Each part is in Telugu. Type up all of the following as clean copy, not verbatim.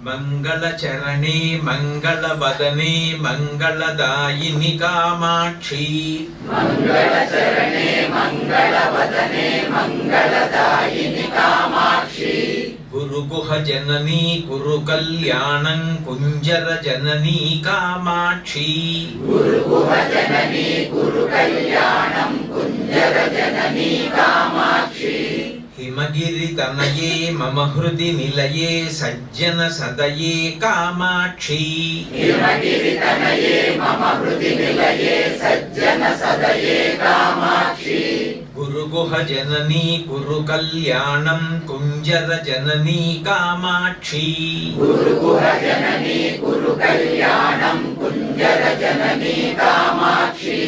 మంగళచరణే మంగళవదనే మంగళదాయిని కామాక్షి మంగళచరణే మంగళవదనే మంగళదాయిని కామాక్షి గురుగుహ జననీ గురు కళ్యాణం కుంజర జననీ కామాక్షి గురుగుహ జననీ గురు కళ్యాణం కుంజర జననీ కామాక్షి హిమగిరి తనయే మమ హృది నిలయే సజ్జన సదయే కామాక్షి హిమగిరి తనయే మమ హృది నిలయే సజ్జన సదయే కామాక్షి గురుగుహ జననీ గురు కళ్యాణం కుంజర జననీ కామాక్షి గురుగుహ జననీ గురు కళ్యాణం కుంజర జననీ కామాక్షి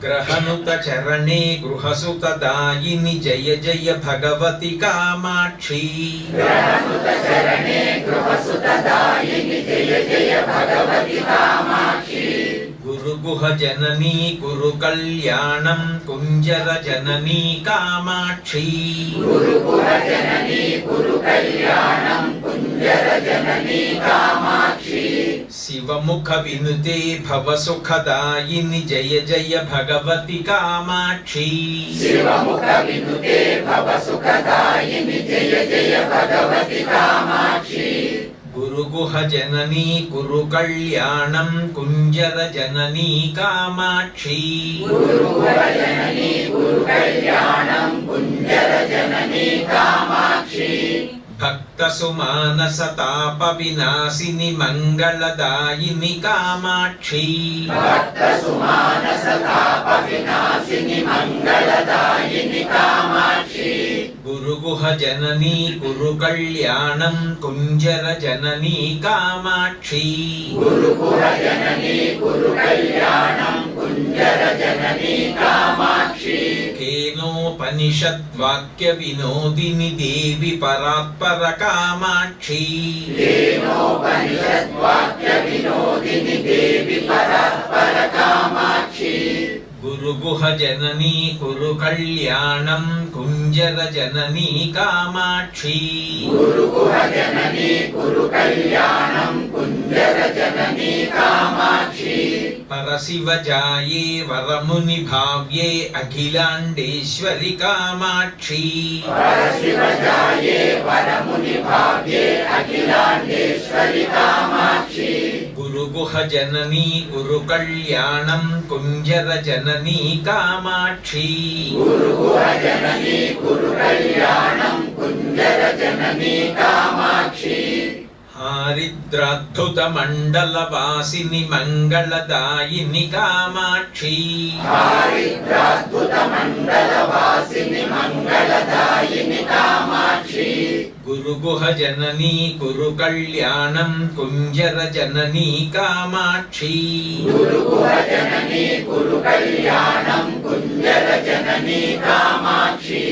గ్రహనుత చరణే గృహసుత దాయిని జయ జయ భగవతి కామాక్షి గ్రహనుత చరణే గృహసుత దాయిని జయ జయ భగవతి కామాక్షి గురుగుహ జననీ గురు కళ్యాణం కుంజర జననీ కామాక్షి గురుగుహ జననీ గురు కళ్యాణం కుంజర జననీ కామాక్షి శివముఖ వినుతే భవసుఖదాయిని జయ జయ భగవతి కామాక్షి శివముఖ వినుతే భవసుఖదాయిని జయ జయ భగవతి కామాక్షి గురుగుహ జననీ గురు కళ్యాణం కుంజర జననీ కామాక్షి గురుగుహ జననీ గురు కళ్యాణం కుంజర జననీ కామాక్షి భక్త సుమానస తాప వినాశిని మంగళదాయిని కామాక్షి భక్త సుమానస తాప వినాశిని మంగళదాయిని కామాక్షి గురుగుహ జననీ గురు కళ్యాణం కుంజర జననీ కామాక్షి గురుగుహ జననీ గురు కళ్యాణం కుంజర జననీ కామాక్షి కేనోపనిషద్వాక్య వినోదిని దేవి పరాత్పర కామాక్షి కేనోపనిషద్వాక్య వినోదిని దేవి పరాత్పర కామాక్షి గురుగుహ జననీ గురు కళ్యాణం కుంజర జననీ కామాక్షి గురుగుహ జననీ గురు కళ్యాణం కుంజర జననీ కామాక్షి పరశివ జాయే వరముని భావ్యే అఖిలాండేశ్వరి కామాక్షి పరశివ జాయే వరముని భావ్యే అఖిలాండేశ్వరి కామాక్షి గురుగుహ జననీ గురు కళ్యాణం కుంజర జననీ కామాక్షి గురుగుహ జననీ గురు కళ్యాణం కుంజర జననీ కామాక్షి హారిద్రాద్భుత మండల వాసిని మంగళదాయిని కామాక్షి హారిద్రాద్భుత మండల వాసిని మంగళదాయిని కామాక్షి గురుగుహ జననీ గురు కళ్యాణం కుంజర జననీ కామాక్షి గురుగుహ జననీ గురు కళ్యాణం కుంజర జననీ కామాక్షి